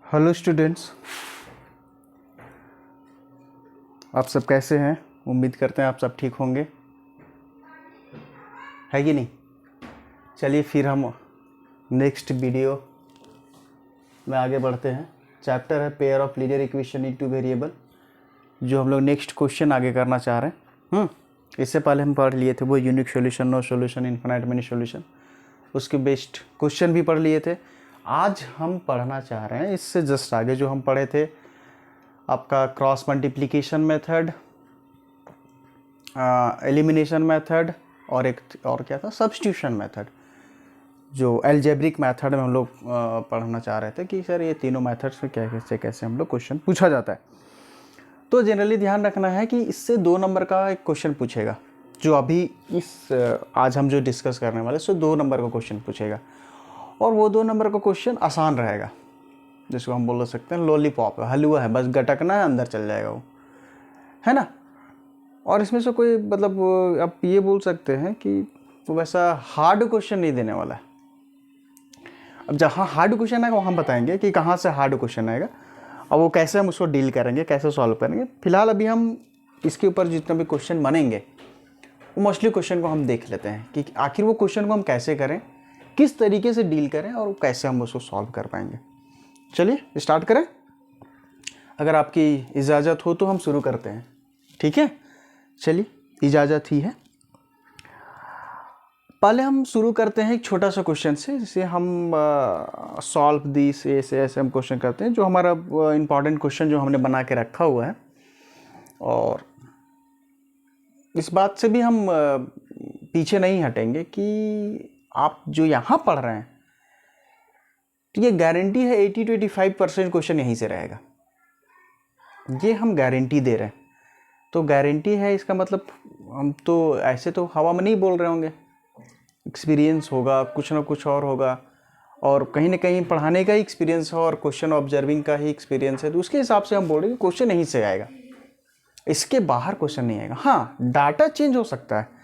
Hello students, आप सब कैसे हैं? उम्मीद करते हैं आप सब ठीक होंगे, है कि नहीं? चलिए फिर हम नेक्स्ट वीडियो में आगे बढ़ते हैं। चैप्टर है pair of linear equation in two variable, जो हम लोग नेक्स्ट क्वेश्चन आगे करना चाह रहे हैं। इससे पहले हम पढ़ लिए थे वो unique solution, no solution, infinite many solution, उसके बेस्ड क्वेश्चन भी पढ़ लिए थे। आज हम पढ़ना चाह रहे हैं इससे जस्ट आगे जो हम पढ़े थे, आपका cross multiplication method, elimination method और एक और क्या था, सब्स्टिट्यूशन मेथड, जो एल्जेब्रिक मेथड में हम लोग पढ़ना चाह रहे थे कि सर ये तीनों मेथड्स में कैसे कैसे हम लोग क्वेश्चन पूछा जाता है। तो जनरली ध्यान रखना है कि इससे 2 नंबर का एक क्वेश्चन पूछेगा, जो अभी इस आज हम जो डिस्कस करने वाले इससे 2 नंबर का क्वेश्चन पूछेगा, और वो 2 नंबर का क्वेश्चन आसान रहेगा, जिसको हम बोल सकते हैं लॉलीपॉप है, हलवा है, बस गटकना है अंदर चल जाएगा वो, है ना। और इसमें से कोई मतलब आप ये बोल सकते हैं कि वो वैसा हार्ड क्वेश्चन नहीं देने वाला है। अब जहाँ हार्ड क्वेश्चन आएगा वहाँ बताएंगे कि कहाँ से हार्ड क्वेश्चन आएगा और वो कैसे हम उसको डील करेंगे, कैसे सॉल्व करेंगे। फिलहाल अभी हम इसके ऊपर जितने भी क्वेश्चन बनेंगे वो मोस्टली क्वेश्चन को हम देख लेते हैं कि आखिर वो क्वेश्चन को हम कैसे करें, किस तरीके से डील करें और कैसे हम उसको सॉल्व कर पाएंगे। चलिए स्टार्ट करें। अगर आपकी इजाज़त हो तो हम शुरू करते हैं, ठीक है? चलिए, इजाज़त ही है। पहले हम शुरू करते हैं एक छोटा सा क्वेश्चन से, जिसे हम सॉल्व दिस ऐसे हम क्वेश्चन करते हैं, जो हमारा इम्पॉर्टेंट क्वेश्चन जो हमने बना के रखा हुआ है। और इस बात से भी हम पीछे नहीं हटेंगे कि आप जो यहाँ पढ़ रहे हैं, तो ये गारंटी है 80 to 85% क्वेश्चन यहीं से रहेगा, ये हम गारंटी दे रहे हैं। तो गारंटी है, इसका मतलब हम तो ऐसे तो हवा में नहीं बोल रहे होंगे, एक्सपीरियंस होगा, कुछ ना कुछ और होगा, और कहीं ना कहीं पढ़ाने का ही एक्सपीरियंस है और क्वेश्चन ऑब्जर्विंग का ही एक्सपीरियंस है, तो उसके हिसाब से हम बोल रहे हैं क्वेश्चन यहीं से आएगा, इसके बाहर क्वेश्चन नहीं आएगा। हाँ, डाटा चेंज हो सकता है,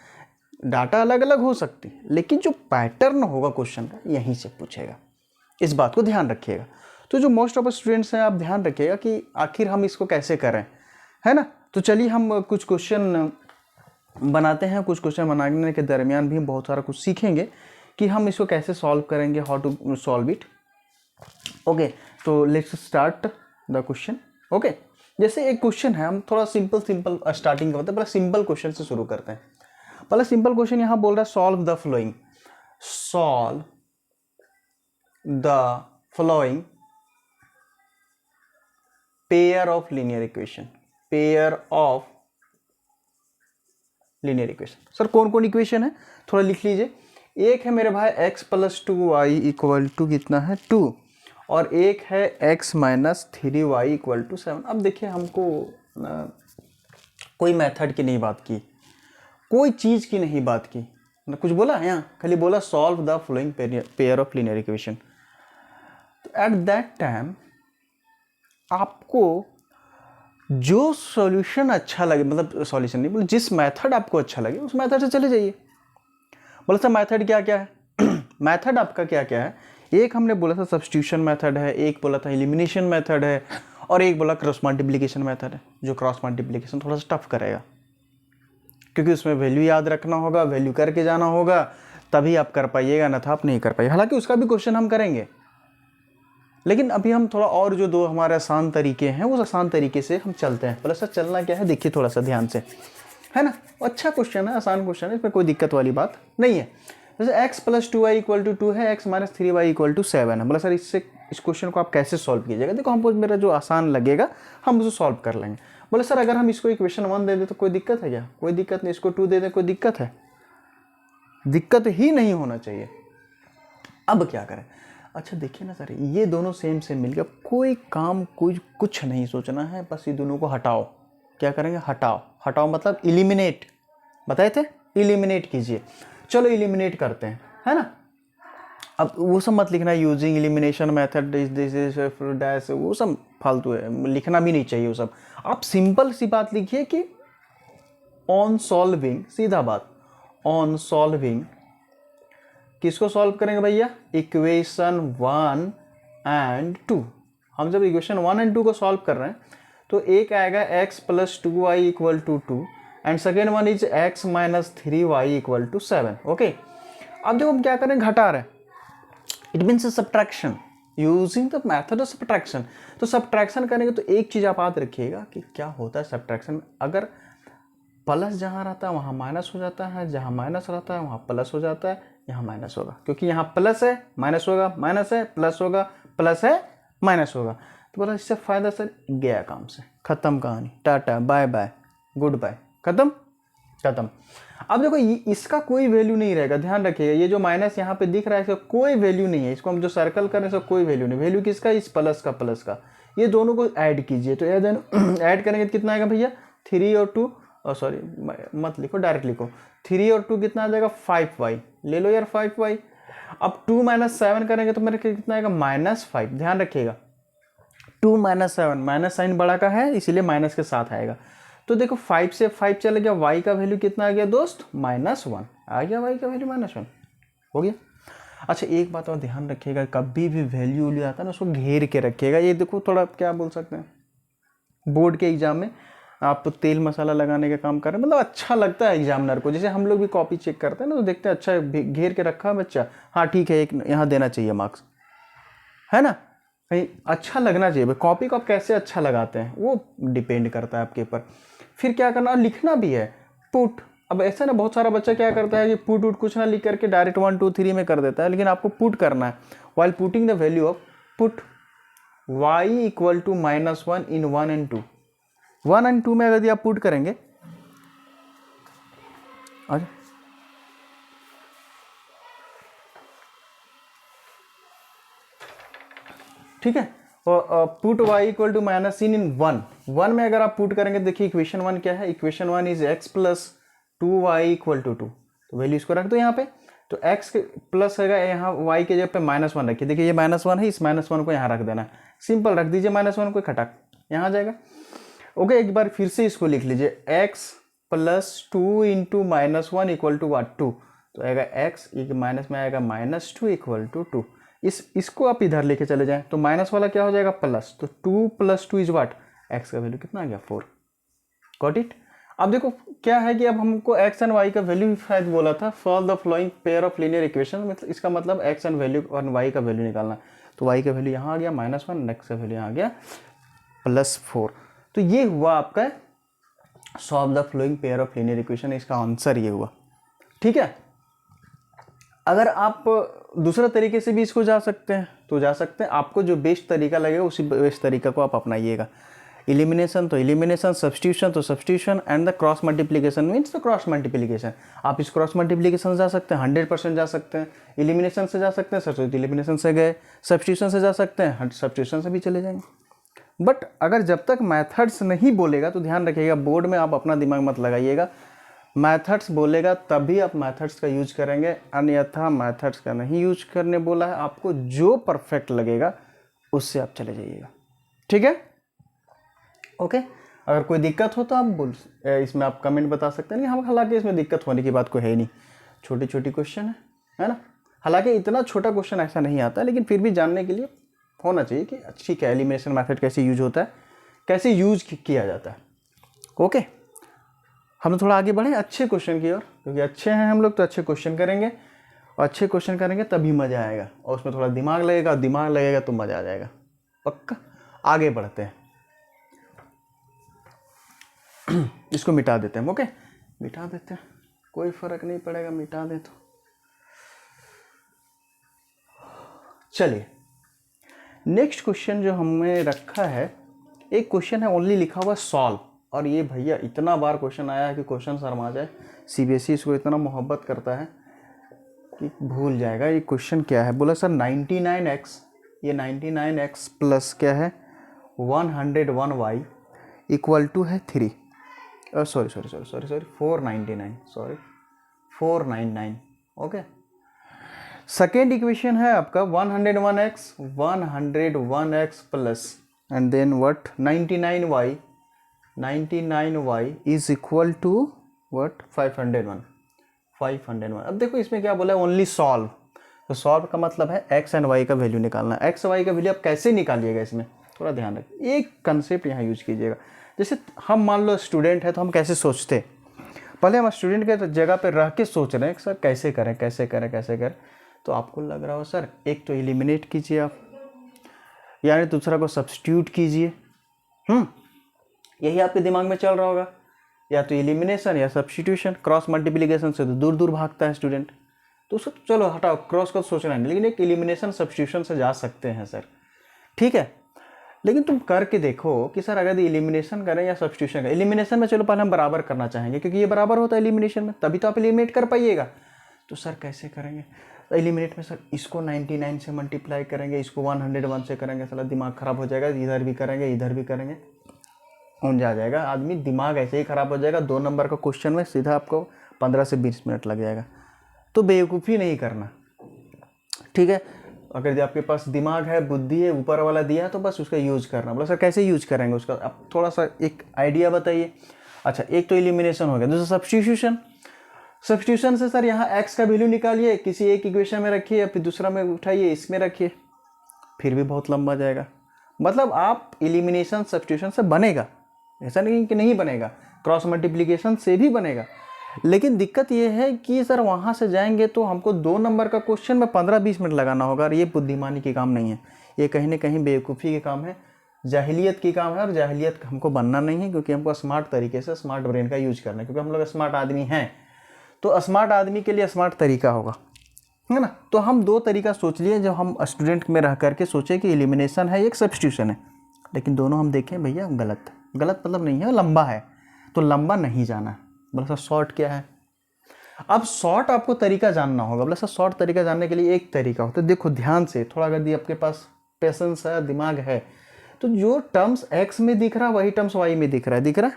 डाटा अलग अलग हो सकती है, लेकिन जो पैटर्न होगा क्वेश्चन का यहीं से पूछेगा, इस बात को ध्यान रखिएगा। तो जो मोस्ट ऑफ स्टूडेंट्स हैं, आप ध्यान रखिएगा कि आखिर हम इसको कैसे करें, है ना। तो चलिए हम कुछ क्वेश्चन बनाते हैं, कुछ क्वेश्चन बनाने के दरमियान भी हम बहुत सारा कुछ सीखेंगे कि हम इसको कैसे सॉल्व करेंगे, how to solve it. Okay, तो let's start the question. Okay, जैसे एक क्वेश्चन है, हम थोड़ा सिंपल स्टार्टिंग करते हैं, पहले सिंपल क्वेश्चन से शुरू करते हैं। पहले सिंपल क्वेश्चन यहाँ बोल रहा है solve the following, solve the following pair of linear equation, pair of linear equation. Sir कौन कौन इक्वेशन है, थोड़ा लिख लीजिए। एक है मेरे भाई x + 2y इक्वल टू कितना है 2, और एक है x - 3y इक्वल टू 7। अब देखिए, हमको कोई मेथड की नहीं बात की, कोई चीज़ की नहीं बात की, ना कुछ बोला है यहाँ, खाली बोला solve the following pair of linear equation. तो एट दैट टाइम आपको जो सॉल्यूशन अच्छा लगे, मतलब सॉल्यूशन नहीं बोले, जिस मेथड आपको अच्छा लगे उस मेथड से चले जाइए। बोला सर मेथड क्या क्या है मेथड आपका क्या क्या है? एक हमने बोला था सब्स्टिट्यूशन मेथड है, एक बोला था एलिमिनेशन मेथड है, और एक बोला क्रॉस मल्टीप्लिकेशन मेथड है। जो क्रॉस मल्टीप्लिकेशन थोड़ा सा टफ करेगा, क्योंकि उसमें वैल्यू याद रखना होगा, वैल्यू करके जाना होगा, तभी आप कर पाइएगा, ना था आप नहीं कर पाइए। हालांकि उसका भी क्वेश्चन हम करेंगे, लेकिन अभी हम थोड़ा और जो 2 हमारे आसान तरीके हैं उस आसान तरीके से हम चलते हैं। बोला सर चलना क्या है, देखिए थोड़ा सा ध्यान से, है ना। अच्छा क्वेश्चन है, आसान क्वेश्चन है, इसमें कोई दिक्कत वाली बात नहीं है। जैसे x + 2y इक्वल टू 2 है, x - 3y इक्वल टू 7 है। बोला सर इससे इस क्वेश्चन को आप कैसे सॉल्व कीजिएगा? देखो, हमको मेरा जो आसान लगेगा हम उसे सॉल्व कर लेंगे। बोले सर अगर हम इसको इक्वेशन 1 दे दें तो कोई दिक्कत है क्या? कोई दिक्कत नहीं। इसको 2 दे दें, कोई दिक्कत है? दिक्कत ही नहीं होना चाहिए। अब क्या करें? अच्छा देखिए ना सर, ये दोनों सेम मिल गया, कोई काम कुछ नहीं सोचना है, बस ये दोनों को हटाओ। क्या करेंगे? हटाओ। हटाओ मतलब इलिमिनेट, बताए थे, इलिमिनेट कीजिए। चलो इलिमिनेट करते हैं, है ना। अब वो सब मत लिखना, using elimination method this is dash, वो सब फालतू है, लिखना भी नहीं चाहिए वो सब। आप सिंपल सी बात लिखिए कि ऑन सॉल्विंग, सीधा बात, ऑन सॉल्विंग किसको सॉल्व करेंगे भैया? Equation 1 and 2। हम जब इक्वेशन 1 एंड 2 को सॉल्व कर रहे हैं तो एक आएगा x plus 2y equal to 2 and second one is x minus 3y equal to 7। Okay, अब देखो हम क्या करें, घटा रहे हैं, it means subtraction using the method of subtraction. तो सब्ट्रैक्शन करेंगे तो एक चीज़ आप याद रखिएगा कि क्या होता है सब्ट्रैक्शन, अगर प्लस जहाँ रहता है वहाँ माइनस हो जाता है, जहाँ माइनस रहता है वहाँ प्लस हो जाता है, यहाँ माइनस होगा, क्योंकि यहाँ प्लस है माइनस होगा, माइनस है प्लस होगा, प्लस है माइनस होगा। तो बोला इससे फ़ायदा सर, गया काम से, ख़त्म कहानी, tata bye bye goodbye, ख़त्म खत्म। अब देखो इसका कोई वैल्यू नहीं रहेगा, ध्यान रखिएगा, ये जो माइनस यहाँ पे दिख रहा है इसका कोई वैल्यू नहीं है, इसको हम जो सर्कल कर रहे हैं इसका कोई वैल्यू नहीं। वैल्यू किसका, इस प्लस का। ये दोनों को ऐड कीजिए, तो ऐड करेंगे तो कितना आएगा भैया, 3 और 2, सॉरी मत लिखो, डायरेक्ट लिखो, 3 और 2 कितना आ जाएगा, 5y, ले लो यार 5y। अब 2 माइनस 7 करेंगे तो मेरे कितना आएगा, -5। ध्यान रखिएगा 2 माइनस 7, माइनस साइन बड़ा का है इसीलिए माइनस के साथ आएगा। तो देखो 5 से 5 चले गया, y का वैल्यू कितना आ गया दोस्त, -1 आ गया, y का वैल्यू -1 हो गया। अच्छा एक बात और ध्यान रखिएगा, कभी भी वैल्यू आता है ना उसको घेर के रखिएगा। ये देखो थोड़ा क्या बोल सकते हैं, बोर्ड के एग्जाम में आप तो तेल मसाला लगाने का काम कर रहे हैं, मतलब अच्छा लगता है एग्जामिनर को, जैसे हम लोग भी कॉपी चेक करते हैं ना तो देखते हैं अच्छा घेर के रखा है बच्चा, हाँ ठीक है, एक यहाँ देना चाहिए मार्क्स, है ना, कहीं अच्छा लगना चाहिए। कॉपी को आप कैसे अच्छा लगाते हैं वो डिपेंड करता है आपके ऊपर। फिर क्या करना, लिखना भी है, पुट। अब ऐसा ना बहुत सारा बच्चा क्या करता है कि पुट उट कुछ ना लिख करके डायरेक्ट 1 2 3 में कर देता है, लेकिन आपको पुट करना है। While putting the value of put y equal to -1 in 1 and 2, 1 and 2 में अगर आप पुट करेंगे, अच्छा ठीक है, और put y equal to -1 in 1 में अगर आप पुट करेंगे, देखिए इक्वेशन 1 क्या है, equation 1 is x plus 2y equal to 2, तो वैल्यू इसको रख दो यहाँ पे, तो x प्लस हैगा यहाँ y के जगह पे -1 रखिए, देखिए ये -1 है, इस -1 को यहाँ रख देना, सिंपल रख दीजिए -1 को, खटक यहाँ आ जाएगा। ओके, एक बार फिर से इसको लिख लीजिए, x plus 2 into -1 equal to what 2, तो आएगा x माइनस में आएगा -2 इक्वल टू 2। इसको आप इधर लेके चले जाएं तो माइनस वाला क्या हो जाएगा प्लस, तो 2 + 2 इज वाट, x का वैल्यू कितना आ गया 4। Got it. अब देखो क्या है कि अब हमको x एंड y का वैल्यू शायद बोला था, solve the flowing pair of linear equation, मतलब इसका मतलब x एंड वैल्यू और y का वैल्यू निकालना, तो y का वैल्यू यहाँ आ गया -1, x का वैल्यू यहाँ आ गया +4। तो ये हुआ आपका solve the flowing pair of linear equation, इसका आंसर ये हुआ। ठीक है, अगर आप दूसरा तरीके से भी इसको जा सकते हैं तो जा सकते हैं, आपको जो बेस्ट तरीका लगेगा उसी बेस्ट तरीका को आप अपनाइएगा। एलिमिनेशन तो एलिमिनेशन, सब्स्टिट्यूशन तो substitution, and the cross multiplication means the cross multiplication. आप इस क्रॉस मल्टीप्लिकेशन से जा सकते हैं, 100% जा सकते हैं, एलिमिनेशन से जा सकते हैं, सर तो एलिमिनेशन से गए, सब्स्टिट्यूशन से जा सकते हैं, सब्स्टिट्यूशन से भी चले जाएंगे। बट अगर जब तक मैथड्स नहीं बोलेगा तो ध्यान रखिएगा, बोर्ड में आप अपना दिमाग मत लगाइएगा, मैथड्स बोलेगा तभी आप मैथड्स का यूज करेंगे, अन्यथा मैथड्स का नहीं यूज करने बोला है, आपको जो परफेक्ट लगेगा उससे आप चले जाइएगा। ठीक है, ओके। अगर कोई दिक्कत हो तो आप इसमें आप कमेंट बता सकते हैं, हम हालांकि इसमें दिक्कत होने की बात कोई है नहीं, छोटी छोटी क्वेश्चन है ना, हालांकि इतना छोटा क्वेश्चन ऐसा नहीं आता, लेकिन फिर भी जानने के लिए होना चाहिए कि ठीक है एलिमिनेशन मेथड कैसे यूज होता है, कैसे यूज किया जाता है। ओके, हम थोड़ा आगे बढ़ें अच्छे क्वेश्चन की ओर, क्योंकि अच्छे हैं हम लोग तो अच्छे क्वेश्चन करेंगे, और अच्छे क्वेश्चन करेंगे तभी मज़ा आएगा, और उसमें थोड़ा दिमाग लगेगा तो मज़ा आ जाएगा। पक्का, आगे बढ़ते हैं। इसको मिटा देते हैं। ओके, मिटा देते हैं, कोई फ़र्क नहीं पड़ेगा, मिटा दे तो। चलिए नेक्स्ट क्वेश्चन जो हमने रखा है, एक क्वेश्चन है ओनली लिखा हुआ सॉल्व, और ये भैया इतना बार क्वेश्चन आया है कि क्वेश्चन शर्मा जाए, सीबीएसई इसको इतना मोहब्बत करता है कि भूल जाएगा। ये क्वेश्चन क्या है, बोला सर 99x, ये 99x प्लस क्या है 101y इक्वल टू है 3, सॉरी 499, ओके। सेकेंड इक्वेशन है आपका 101x plus and then what 99y is equal to what 501। अब देखो इसमें क्या बोला है, ओनली सॉल्व, तो सॉल्व का मतलब है x एंड y का वैल्यू निकालना। x y का वैल्यू आप कैसे निकालिएगा, इसमें थोड़ा ध्यान रखिए, एक कंसेप्ट यहाँ यूज कीजिएगा। जैसे हम मान लो स्टूडेंट है तो हम कैसे सोचते, पहले हम स्टूडेंट के जगह पे रह के सोच रहे हैं कि सर कैसे करें कैसे करें कैसे करें, तो आपको लग रहा हो सर एक तो एलिमिनेट कीजिए आप, यानी दूसरा को सब्स्टिट्यूट कीजिए। यही आपके दिमाग में चल रहा होगा, या तो एलिमिनेशन या सब्स्टिट्यूशन। क्रॉस मल्टीप्लिकेशन से तो दूर दूर भागता है स्टूडेंट, तो उसको चलो हटाओ, क्रॉस को सोचना नहीं, लेकिन एक एलिमिनेशन सब्स्टिट्यूशन से जा सकते हैं सर, ठीक है। लेकिन तुम करके देखो कि सर अगर एलिमिनेशन करें या सब्स्टिट्यूशन करें, एलिमिनेशन में चलो पहले हम बराबर करना चाहेंगे क्योंकि ये बराबर होता है एलिमिनेशन में, तभी तो आप एलिमिनेट कर पाइएगा। तो सर कैसे करेंगे एलिमिनेट में? सर इसको 99 से मल्टीप्लाई करेंगे, इसको 101 से करेंगे, साला दिमाग खराब हो जाएगा, इधर भी करेंगे इधर भी करेंगे, ऊंझ आ जाएगा आदमी, दिमाग ऐसे ही खराब हो जाएगा। 2 नंबर का क्वेश्चन में सीधा आपको 15 से 20 मिनट लग जाएगा। तो बेवकूफ़ी नहीं करना, ठीक है। अगर आपके पास दिमाग है, बुद्धि है, ऊपर वाला दिया है, तो बस उसका यूज़ करना। बोला सर कैसे यूज करेंगे उसका, आप थोड़ा सा एक आइडिया बताइए। अच्छा, एक तो एलिमिनेशन हो गया, दूसरा सब्स्टिट्यूशन। सब्स्टिट्यूशन से सर यहाँ x का वैल्यू निकालिए, किसी एक इक्वेशन में रखिए या फिर दूसरा में उठाइए, इसमें रखिए, फिर भी बहुत लंबा जाएगा। मतलब आप एलिमिनेशन सब्स्टिट्यूशन से बनेगा, ऐसा नहीं कि नहीं बनेगा, क्रॉस मल्टीप्लिकेशन से भी बनेगा। लेकिन दिक्कत ये है कि सर वहाँ से जाएंगे तो हमको 2 नंबर का क्वेश्चन में 15-20 मिनट लगाना होगा, और ये बुद्धिमानी की काम नहीं है, ये कहीं ना कहीं बेवकूफ़ी के काम है, जाहिलियत की काम है। और जाहिलियत हमको बनना नहीं है, क्योंकि हमको स्मार्ट तरीके से स्मार्ट ब्रेन का यूज करना है, क्योंकि हम लोग स्मार्ट आदमी हैं। तो स्मार्ट आदमी के लिए स्मार्ट तरीका होगा, है ना। तो हम 2 तरीका सोच लिए, जब हम स्टूडेंट में रह करके सोचे कि एलिमिनेशन है एक सब्स्टिट्यूशन है, लेकिन दोनों हम देखें भैया गलत मतलब नहीं है, लंबा है, तो लंबा नहीं जाना है। बोला सर शॉर्ट क्या है? अब शॉर्ट आपको तरीका जानना होगा। बोला सर शॉर्ट तरीका जानने के लिए एक तरीका होता है, देखो ध्यान से थोड़ा, अगर आपके पास पेशेंस है, दिमाग है, तो जो टर्म्स x में दिख रहा है वही टर्म्स y में दिख रहा है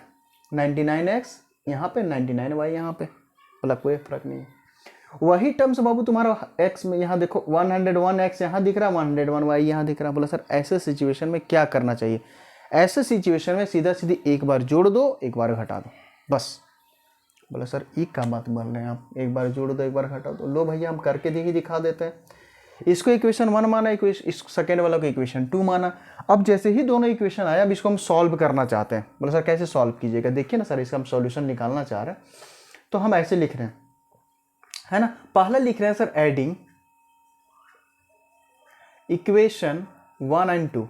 99x यहाँ पे, 99y यहाँ पे, बोला कोई फर्क नहीं है। वही टर्म्स बाबू तुम्हारा x में यहाँ देखो, 101x यहाँ दिख रहा है, 101y यहाँ दिख रहा है। बोला सर ऐसे सिचुएशन में क्या करना चाहिए? ऐसे सिचुएशन में सीधा सीधी एक बार जोड़ दो, एक बार घटा दो, बस। बोला सर ये क्या बात बोल रहे हैं आप, एक बार जोड़ दो एक बार घटा दो? लो भैया हम करके ही दिखा देते हैं। इसको इक्वेशन 1 माना, इस सेकेंड वाला को इक्वेशन 2 माना। अब जैसे ही दोनों इक्वेशन आया, अब इसको हम सॉल्व करना चाहते हैं। बोला सर कैसे सॉल्व कीजिएगा? देखिए ना सर, इसका हम सॉल्यूशन निकालना चाह रहे हैं, तो हम ऐसे लिख रहे हैं, है ना। पहला लिख रहे हैं सर एडिंग इक्वेशन 1 एंड 2।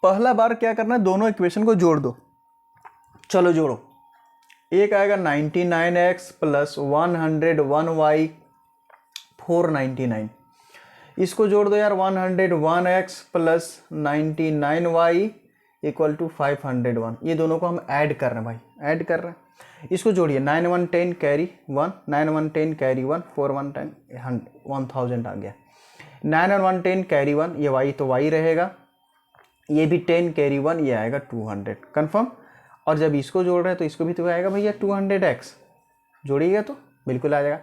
पहला बार क्या करना है, दोनों इक्वेशन को जोड़ दो। चलो जोड़ो, एक आएगा 99x प्लस 101y 499, इसको जोड़ दो यार 101x plus 99y equal to 501। ये दोनों को हम ऐड कर रहे हैं भाई, ऐड कर रहे हैं। इसको जोड़िए, 9110 कैरी 1, 9110 कैरी 1, 411 1000 आ गया। 9110 कैरी 1, ये y तो y रहेगा, ये भी 10 कैरी 1, ये आएगा 200 कन्फर्म। और जब इसको जोड़ रहे हैं तो इसको भी तो आएगा भैया 200x, जोड़िएगा तो बिल्कुल आ जाएगा।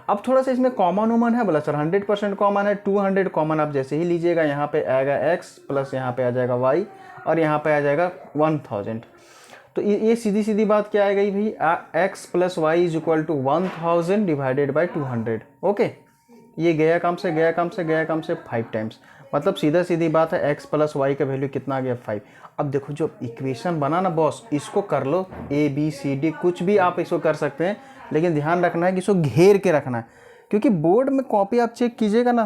अब थोड़ा सा इसमें कॉमन उमन है, बोला सर 100% कॉमन है, 200 कॉमन आप जैसे ही लीजिएगा, यहाँ पे आएगा x प्लस यहाँ पे आ जाएगा y और यहाँ पे आ जाएगा 1000। तो ये सीधी सीधी बात क्या आएगी भाई, x plus y is equal to 1000 divided by 200। Okay, ये गया काम से गया काम से गया काम से 5 टाइम्स, मतलब सीधा सीधी बात है x प्लस वाई का वैल्यू कितना आ गया 5। अब देखो जो इक्वेशन बना ना बॉस, इसको कर लो, a b c d कुछ भी आप इसको कर सकते हैं, लेकिन ध्यान रखना है कि इसको घेर के रखना है, क्योंकि बोर्ड में कॉपी आप चेक कीजिएगा ना,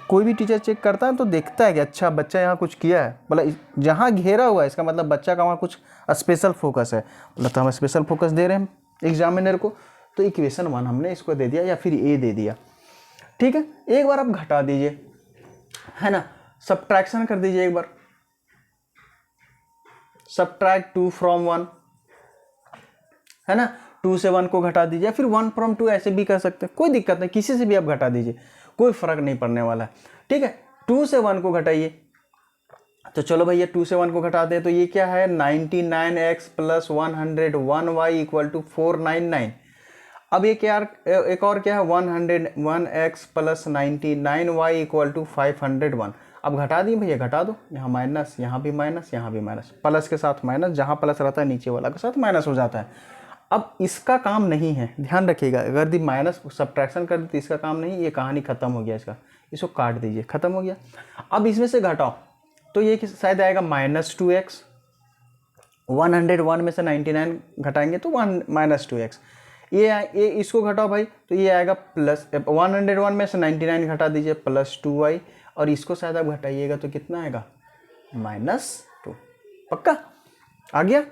कोई भी टीचर चेक करता है तो देखता है कि अच्छा बच्चा यहाँ कुछ किया है, मतलब जहाँ घेरा हुआ है इसका मतलब बच्चा का वहाँ कुछ स्पेशल फोकस है, मतलब तो हम स्पेशल फोकस दे रहे हैं एग्जामिनर को। तो इक्वेशन 1 हमने इसको दे दिया या फिर ए दे दिया, ठीक है। एक बार आप घटा दीजिए, है ना, सब्ट्रैक्शन कर दीजिए एक बार, सब्ट्रैक्ट 2 फ्रॉम 1, है ना, 2 से 1 को घटा दीजिए, फिर 1 फ्रॉम 2 ऐसे भी कर सकते हैं, कोई दिक्कत नहीं, किसी से भी आप घटा दीजिए, कोई फर्क नहीं पड़ने वाला है, ठीक है। 2 से 1 को घटाइए, तो चलो भैया 2 से 1 को घटाते हैं, तो ये क्या है 99x plus 101y equal to 499। अब ये क्या, एक और क्या है 101x plus 99y equal to 501। अब घटा दिए भैया, घटा दो, यहाँ माइनस, यहाँ भी माइनस, यहाँ भी माइनस, प्लस के साथ माइनस, जहाँ प्लस रहता है नीचे वाला के साथ माइनस हो जाता है। अब इसका काम नहीं है, ध्यान रखिएगा, अगर दी माइनस सब्ट्रैक्शन कर दी तो इसका काम नहीं, ये कहानी खत्म हो गया इसका, इसको काट दीजिए, खत्म हो गया। अब इसमें से घटाओ तो ये शायद आएगा -2x, 101 में से 99 घटाएंगे तो -2x, ये इसको घटाओ भाई तो ये आएगा प्लस 101 में से 99 घटा दीजिए +2y, और इसको शायद आप घटाइएगा तो कितना आएगा -2। पक्का आ गया?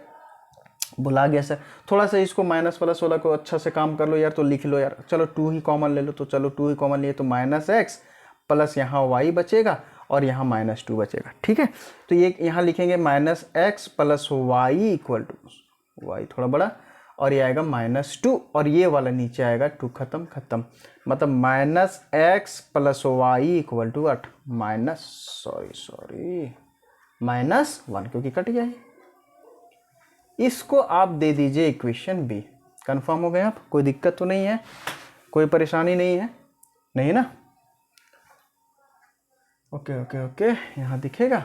बुला गया सर, थोड़ा सा इसको -+16 को अच्छा से काम कर लो यार, तो लिख लो यार, चलो 2 ही कॉमन ले लो, तो चलो 2 ही कॉमन लिए तो -x प्लस यहाँ y बचेगा और यहाँ -2 बचेगा। ठीक है, तो ये यहाँ लिखेंगे -x + y = y थोड़ा बड़ा, और ये आएगा -2, और ये वाला नीचे आएगा 2, खत्म खत्म, मतलब -x + y = 8, -1 क्योंकि कट गया है। इसको आप दे दीजिए इक्वेशन बी। कंफर्म हो गए आप? कोई दिक्कत तो नहीं है, कोई परेशानी नहीं है, नहीं ना? ओके ओके ओके, यहाँ दिखेगा,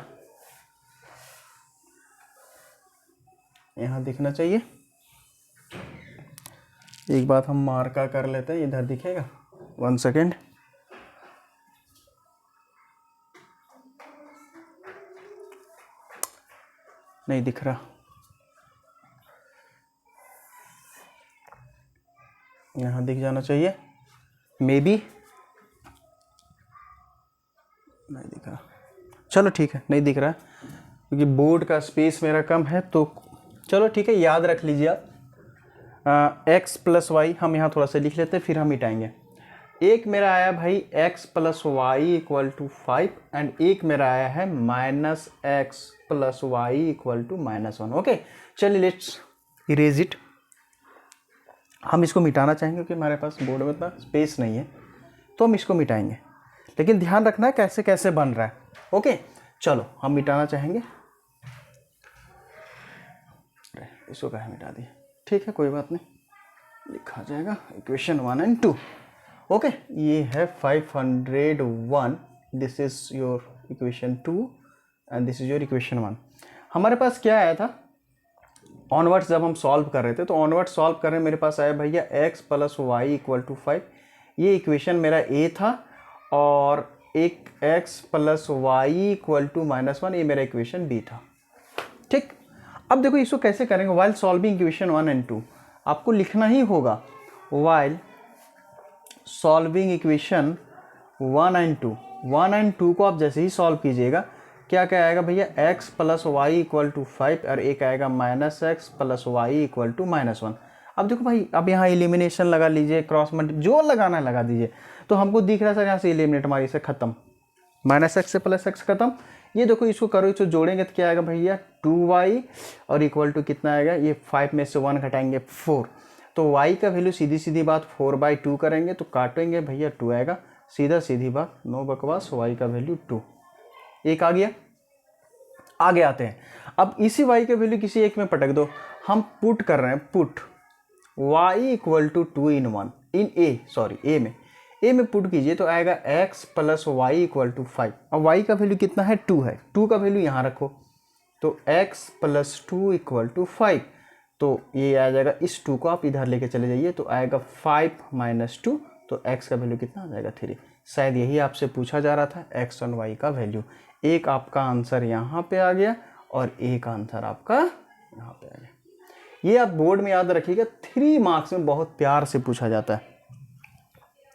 यहाँ दिखना चाहिए। एक बात हम मार्का कर लेते हैं, इधर दिखेगा, 1 सेकेंड। नहीं दिख रहा, यहाँ दिख जाना चाहिए, मे बी नहीं दिख रहा। चलो ठीक है, नहीं दिख रहा क्योंकि बोर्ड का स्पेस मेरा कम है, तो चलो ठीक है, याद रख लीजिए आप x + y, हम यहाँ थोड़ा सा लिख लेते हैं फिर हम मिटाएंगे। एक मेरा आया भाई x + y = 5, एंड एक मेरा आया है -x + y = -1। ओके, चलिए लेट्स इरेज इट। हम इसको मिटाना चाहेंगे क्योंकि हमारे पास बोर्ड में इतना स्पेस नहीं है, तो हम इसको मिटाएंगे, लेकिन ध्यान रखना है कैसे कैसे बन रहा है। ओके, चलो हम मिटाना चाहेंगे, इसको कहाँ मिटा दिए, ठीक है कोई बात नहीं, लिखा जाएगा इक्वेशन 1 और 2। ओके, ये है 501, this is your equation 2 and this is your equation 1। हमारे पास क्या आया था ऑनवर्ड्स, जब हम सॉल्व कर रहे थे तो ऑनवर्ड सॉल्व कर रहे मेरे पास आया भैया x + y = 5, ये इक्वेशन मेरा a था, और एक x + y = -1, ये मेरा इक्वेशन b था। ठीक, अब देखो इसको कैसे करेंगे, वाइल सॉल्विंग इक्वेशन 1 और 2 आपको लिखना ही होगा, वाइल सॉल्विंग इक्वेशन 1 और 2, 1 और 2 को आप जैसे ही सॉल्व कीजिएगा, क्या क्या आएगा भैया, x + y = 5, और एक आएगा -x + y = -1। अब देखो भाई, अब यहाँ एलिमिनेशन लगा लीजिए, क्रॉस मल्टी जो लगाना है लगा दीजिए, तो हमको दिख रहा है सर यहाँ से एलिमिनेट हमारी से खत्म, -x से +x खत्म। ये देखो इसको करो, इसको जोड़ेंगे तो क्या आएगा भैया 2y, और इक्वल टू कितना आएगा, ये 5 में से 1 घटाएंगे 4, तो y का वैल्यू सीधी सीधी बात 4/2 करेंगे तो काटेंगे भैया 2 आएगा, सीधा सीधी बात, नो बकवास, y का वैल्यू 2। एक आ गया, आगे आते हैं। अब इसी y के वैल्यू किसी एक में पटक दो, हम पुट कर रहे हैं, put y = 2 in 1 in a में, a में पुट कीजिए तो आएगा x + y = 5। अब y का वैल्यू कितना है 2 है, 2 का वैल्यू यहाँ रखो, तो x + 2 = 5, तो ये आ जाएगा, इस 2 को आप इधर लेके चले जाइए तो आएगा 5 - 2, तो x का वैल्यू कितना आ जाएगा 3। शायद यही आपसे पूछा जा रहा था, x और y का वैल्यू। एक आपका आंसर यहाँ पे आ गया और एक आंसर आपका यहाँ पे आ गया। ये आप बोर्ड में याद रखिएगा, 3 मार्क्स में बहुत प्यार से पूछा जाता है,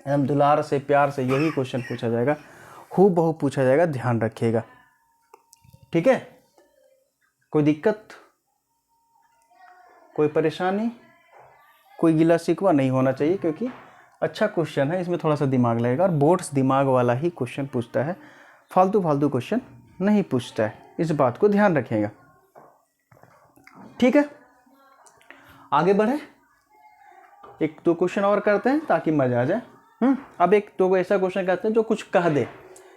एकदम दुलार से प्यार से यही क्वेश्चन पूछा जाएगा, हूबहू पूछा जाएगा, ध्यान रखिएगा। ठीक है, कोई दिक्कत, कोई परेशानी, कोई गिला शिकवा नहीं होना चाहिए, क्योंकि अच्छा क्वेश्चन है, इसमें थोड़ा सा दिमाग लगेगा, और बोर्ड्स दिमाग वाला ही क्वेश्चन पूछता है, फालतू फालतू क्वेश्चन नहीं पूछता है, इस बात को ध्यान रखिएगा। ठीक है, आगे बढ़े, 1-2 क्वेश्चन और करते हैं ताकि मजा आ जाए। अब 1-2 ऐसा क्वेश्चन करते हैं जो कुछ कह दे,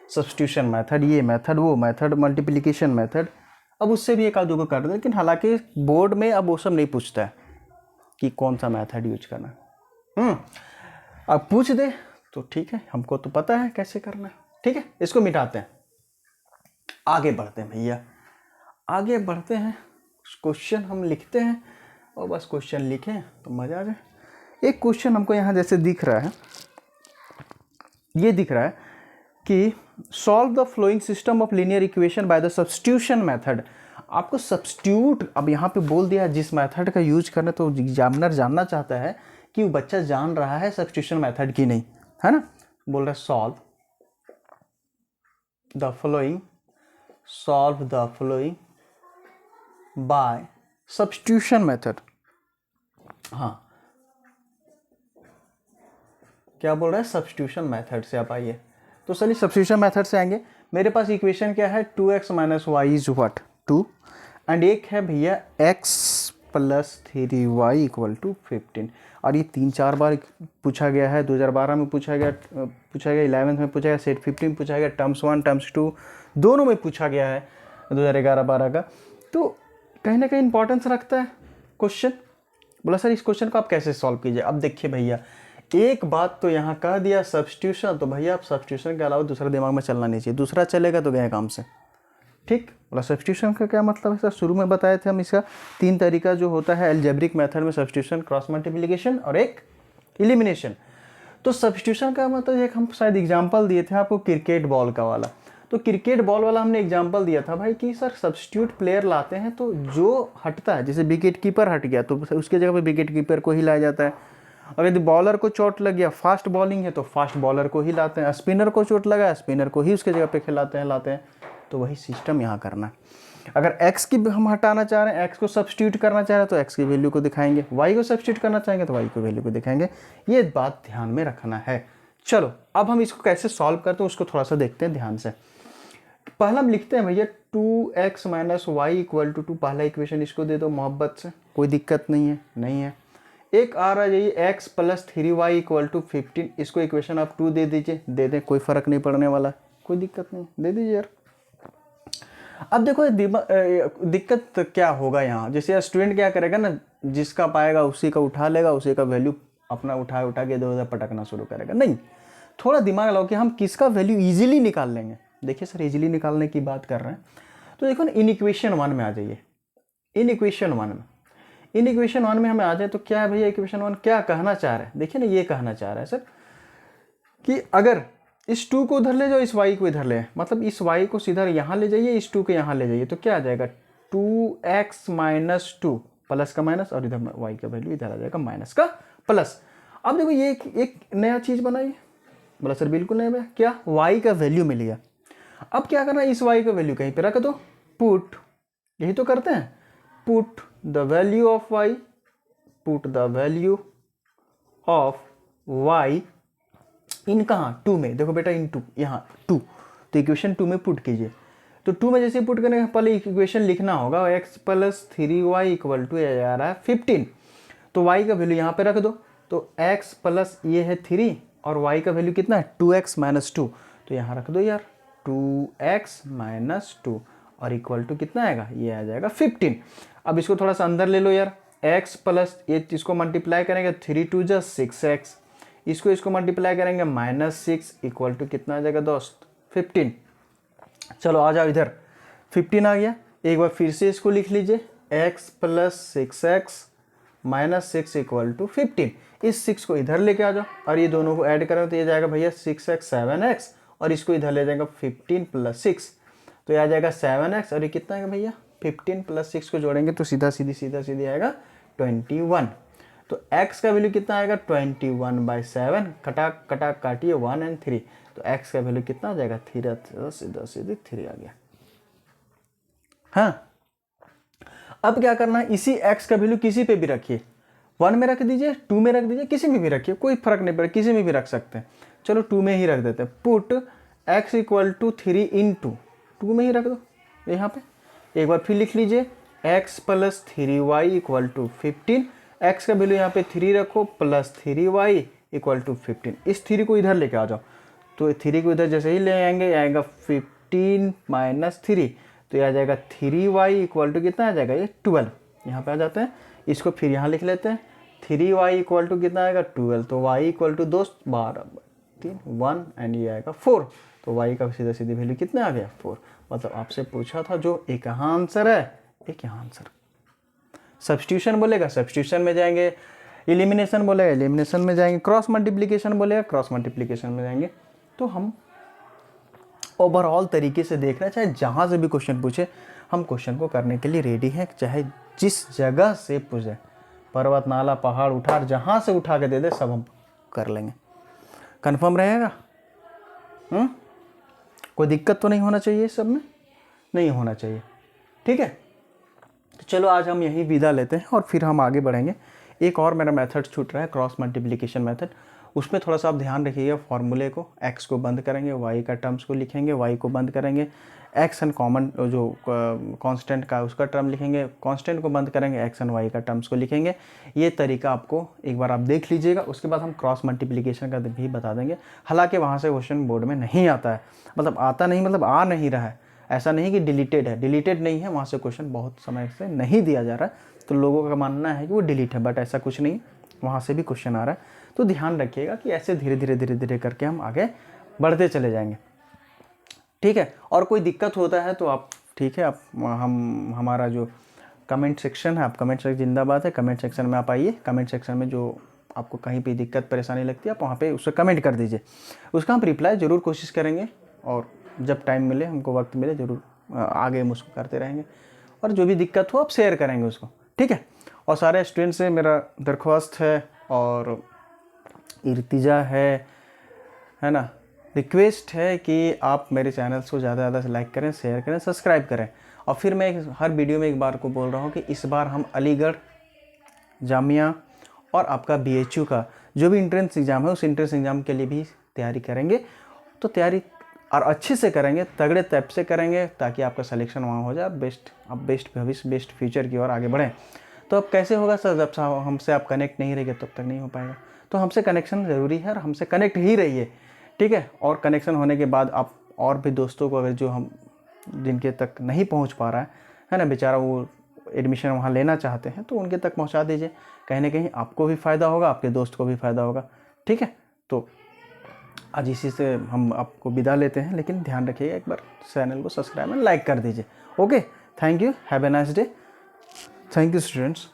सब्स्टिट्यूशन मेथड, ये मेथड, वो मेथड, मल्टीप्लिकेशन मेथड, अब उससे भी 1-2 को कर दे, लेकिन हालांकि बोर्ड में अब वो सब नहीं पूछता है कि कौन सा मेथड यूज करना है। अब पूछ दे तो ठीक है, हमको तो पता है कैसे करना है। ठीक है, इसको मिटाते हैं, आगे बढ़ते हैं भैया, आगे बढ़ते हैं, क्वेश्चन हम लिखते हैं और बस क्वेश्चन लिखें तो मज़ा आ जाए। एक क्वेश्चन हमको यहाँ जैसे दिख रहा है, ये दिख रहा है कि solve the flowing system of linear equation by the substitution method. आपको सब्स्टिट्यूट अब यहाँ पे बोल दिया जिस मेथड का यूज करना, तो एग्जामिनर जानना चाहता है कि वो बच्चा जान रहा है सब्स्टिट्यूशन मेथड की नहीं, है ना। बोल रहा है solve the following by substitution method. हाँ, क्या बोल रहा है, सब्स्टिट्यूशन मेथड से आप आइए। तो चलिए सब्स्टिट्यूशन मेथड से आएंगे। मेरे पास इक्वेशन क्या है, 2x minus y is what 2, and एक है भैया x plus 3y equal to 15। और ये 3-4 बार पूछा गया है, 2012 में पूछा गया 11th में पूछा गया, सेट 15 पूछा गया, टर्म्स 1 टर्म्स 2 दोनों में पूछा गया है 2011-12 का। तो कहीं ना कहीं इंपॉर्टेंस रखता है क्वेश्चन। बोला सर इस क्वेश्चन को आप कैसे सॉल्व कीजिए। अब देखिए भैया, एक बात तो यहाँ कह दिया सब्स्टिट्यूशन, तो भैया आप सब्स्टिट्यूशन के अलावा दूसरा दिमाग में चलना नहीं चाहिए, दूसरा चलेगा तो गए काम से। ठीक, बोला सब्स्टिट्यूशन का क्या मतलब है सर, शुरू में बताए थे हम, इसका 3 तरीका जो होता है अलजेब्रिक मेथड में, सब्स्टिट्यूशन, क्रॉस मल्टीप्लिकेशन और एक एलिमिनेशन। तो सब्स्टिट्यूशन का मतलब एक हम शायद एग्जाम्पल दिए थे आपको क्रिकेट बॉल का वाला। तो क्रिकेट बॉल वाला हमने एग्जाम्पल दिया था भाई कि सर सब्स्टिट्यूट प्लेयर लाते हैं तो जो हटता है, जैसे विकेट कीपर हट गया तो उसके जगह पे विकेट कीपर को ही लाया जाता है। और यदि बॉलर को चोट लग गया, फास्ट बॉलिंग है तो फास्ट बॉलर को ही लाते हैं, स्पिनर को चोट लगा स्पिनर को ही उसके जगह पे खिलाते हैं, लाते हैं। तो वही सिस्टम यहाँ करना है। अगर x की हम हटाना चाह रहे हैं, x को सब्स्टिट्यूट करना चाह रहे हैं तो x की वैल्यू को दिखाएंगे, y को सब्स्टिट्यूट करना चाहेंगे तो y की वैल्यू को दिखाएंगे। ये बात ध्यान में रखना है। चलो अब हम इसको कैसे सॉल्व करते हैं उसको थोड़ा सा देखते हैं ध्यान से। पहला हम लिखते हैं भैया 2x minus Y equal to 2, पहला इक्वेशन इसको दे दो मोहब्बत से, कोई दिक्कत नहीं है, नहीं है। एक आ रहा है ये x plus 3y equal to 15, इसको इक्वेशन आप 2 दे दीजिए, दे दें, कोई फर्क नहीं पड़ने वाला, कोई दिक्कत नहीं, दे दीजिए यार। अब देखो दिक्कत क्या होगा यहाँ, जैसे स्टूडेंट क्या करेगा ना, जिसका पाएगा उसी का उठा लेगा, उसी का वैल्यू अपना उठा के इधर उधर पटकना शुरू करेगा। नहीं, थोड़ा दिमाग लगाओ कि हम किसका वैल्यू इजीली निकाल लेंगे। देखिए सर इजीली निकालने की बात कर रहे हैं, तो देखो ना इन इक्वेशन 1 में आ जाइए। इन इक्वेशन 1 में हमें आ जाए तो क्या है भैया, इक्वेशन 1 क्या कहना चाह रहा है, देखिए ना ये कहना चाह रहा है सर कि अगर इस 2 को उधर ले जाओ, इस y को इधर ले, मतलब इस y को सीधा यहाँ ले जाइए, इस 2 को यहाँ ले जाइए, तो क्या आ जाएगा 2x माइनस 2, प्लस का माइनस, और इधर y का वैल्यू इधर आ जाएगा माइनस का प्लस। अब देखो ये एक नया चीज़ बनाइए। बोला सर बिल्कुल नहीं भैया, क्या y का वैल्यू मिल गया। अब क्या करना है, इस y का वैल्यू कहीं पे रख दो, पुट, यही तो करते हैं, put the value of y, put the value of y इन कहाँ 2 में, देखो बेटा इन 2, यहाँ 2, तो इक्वेशन 2 में पुट कीजिए। तो 2 में जैसे पुट करने पहले इक्वेशन लिखना होगा, x plus 3y equal to आ रहा है 15, तो y का वैल्यू यहाँ पे रख दो, तो x प्लस ये है 3 और y का वैल्यू कितना है 2x माइनस 2, तो यहाँ रख दो यार 2x माइनस 2 और इक्वल टू कितना आएगा, ये आ जाएगा 15। अब इसको थोड़ा सा अंदर ले लो यार, x प्लस ये इसको मल्टीप्लाई करेंगे 3 2 जा 6x, इसको मल्टीप्लाई करेंगे माइनस 6 इक्वल टू कितना आ जाएगा दोस्त 15। चलो आ जाओ इधर, 15 आ गया। एक बार फिर से इसको लिख लीजिए, x plus 6x minus 6 equal to 15। इस 6 को इधर लेके आ जाओ और ये दोनों को ऐड करें तो ये जाएगा भैया 6x 7x, और इसको इधर ले जाएगा 15 प्लस 6, तो ये आ जाएगा 7x, और ये कितना आएगा भैया 15 प्लस 6 को जोड़ेंगे तो सीधा सीधी आएगा 21। तो x का वैल्यू कितना आएगा 21/7, कटा काटिए 1 और 3, तो x का वैल्यू कितना आ जाएगा 3, सीधा 3 आ गया। हाँ, अब क्या करना है, इसी x का वैल्यू किसी पे भी रखिए, 1 में रख दीजिए, 2 में रख दीजिए, किसी में भी रखिए, कोई फर्क नहीं पड़ेगा, किसी में भी रख सकते हैं। चलो 2 में ही रख देते हैं, पुट x इक्वल टू 3 इन 2 में ही रख दो यहाँ पे। एक बार फिर लिख लीजिए, x plus 3y equal to 15, x का वैल्यू यहाँ पे 3 रखो प्लस 3y इक्वल टू 15, इस 3 को इधर लेके आ जाओ, तो 3 को इधर जैसे ही ले आएंगे आएगा 15 माइनस 3, तो ये आ जाएगा 3y इक्वल टू कितना आ जाएगा ये 12। यहाँ पे आ जाते हैं, इसको फिर यहाँ लिख लेते हैं, 3y इक्वल टू कितना आएगा 12, तो y इक्वल टू दोस्त 12 3 1 एंड ये आएगा 4, तो y का सीधी वैल्यू कितना आ गया 4। मतलब आपसे पूछा था जो एक यहाँ आंसर है, एक यहाँ आंसर। सब्स्टिट्यूशन बोलेगा सब्स्टिट्यूशन में जाएंगे, एलिमिनेशन बोलेगा एलिमिनेशन में जाएंगे, क्रॉस मल्टीप्लिकेशन बोलेगा क्रॉस मल्टीप्लिकेशन में जाएंगे। तो हम ओवरऑल तरीके से देख रहे हैं, चाहे जहाँ से भी क्वेश्चन पूछे हम क्वेश्चन को करने के लिए रेडी हैं, चाहे जिस जगह से पूछे, पर्वत नाला पहाड़ उठा जहाँ से उठा के दे दे सब हम कर लेंगे। कंफर्म रहेगा? कोई दिक्कत तो नहीं होना चाहिए, सब में नहीं होना चाहिए, ठीक है। तो चलो आज हम यही विदा लेते हैं और फिर हम आगे बढ़ेंगे। एक और मेरा मेथड छूट रहा है, क्रॉस मल्टीप्लिकेशन मेथड। उसमें थोड़ा सा आप ध्यान रखिएगा, फॉर्मूले को एक्स को बंद करेंगे, वाई का टर्म्स को लिखेंगे, वाई को बंद करेंगे, एक्स एंड कॉमन जो कांस्टेंट का उसका टर्म लिखेंगे, कांस्टेंट को बंद करेंगे, एक्स एंड वाई का टर्म्स को लिखेंगे। ये तरीका आपको एक बार आप देख लीजिएगा, उसके बाद हम क्रॉस मल्टीप्लिकेशन का भी बता देंगे। हालांकि वहाँ से क्वेश्चन बोर्ड में नहीं आता है, मतलब आता नहीं मतलब आ नहीं रहा है, ऐसा नहीं कि डिलीटेड है, डिलीटेड नहीं है, वहाँ से क्वेश्चन बहुत समय से नहीं दिया जा रहा है, तो लोगों का मानना है कि वो डिलीट है, बट ऐसा कुछ नहीं, वहाँ से भी क्वेश्चन आ रहा है। तो ध्यान रखिएगा कि ऐसे धीरे धीरे करके हम आगे बढ़ते चले जाएंगे, ठीक है। और कोई दिक्कत होता है तो आप, ठीक है, आप हमारा जो कमेंट सेक्शन है, आप कमेंट सेक्शन जिंदाबाद है, कमेंट सेक्शन में आप आइए, कमेंट सेक्शन में जो आपको कहीं पे दिक्कत परेशानी लगती है आप वहाँ पे उससे कमेंट कर दीजिए, उसका हम रिप्लाई ज़रूर कोशिश करेंगे, और जब टाइम मिले, हमको वक्त मिले, ज़रूर आगे हम उसको करते रहेंगे, और जो भी दिक्कत हो आप शेयर करेंगे उसको, ठीक है। और सारे स्टूडेंट से मेरा दरख्वास्त है और इर्तिजा है ना, रिक्वेस्ट है कि आप मेरे चैनल को ज़्यादा से ज़्यादा लाइक करें, शेयर करें, सब्सक्राइब करें। और फिर मैं हर वीडियो में एक बार को बोल रहा हूँ कि इस बार हम अलीगढ़ जामिया और आपका BHU का जो भी एंट्रेंस एग्ज़ाम है उस एंट्रेंस एग्ज़ाम के लिए भी तैयारी करेंगे। तो तैयारी और अच्छे से करेंगे, तगड़े तैप से करेंगे, ताकि आपका सिलेक्शन वहाँ हो जाए, आप बेस्ट भविष्य, बेस्ट फ्यूचर की ओर आगे बढ़ें। तो अब कैसे होगा सर, जब हमसे आप कनेक्ट नहीं रहेंगे तब तक नहीं हो पाएगा। तो हमसे कनेक्शन ज़रूरी है और हमसे कनेक्ट ही रहिए, ठीक है। और कनेक्शन होने के बाद आप और भी दोस्तों को, अगर जो हम जिनके तक नहीं पहुंच पा रहा है ना, बेचारा वो एडमिशन वहाँ लेना चाहते हैं, तो उनके तक पहुंचा दीजिए, कहीं ना कहीं आपको भी फ़ायदा होगा, आपके दोस्त को भी फ़ायदा होगा, ठीक है। तो आज इसी से हम आपको विदा लेते हैं, लेकिन ध्यान रखिएगा एक बार चैनल को सब्सक्राइब एंड लाइक कर दीजिए। Okay, thank you, have a nice day, thank you students.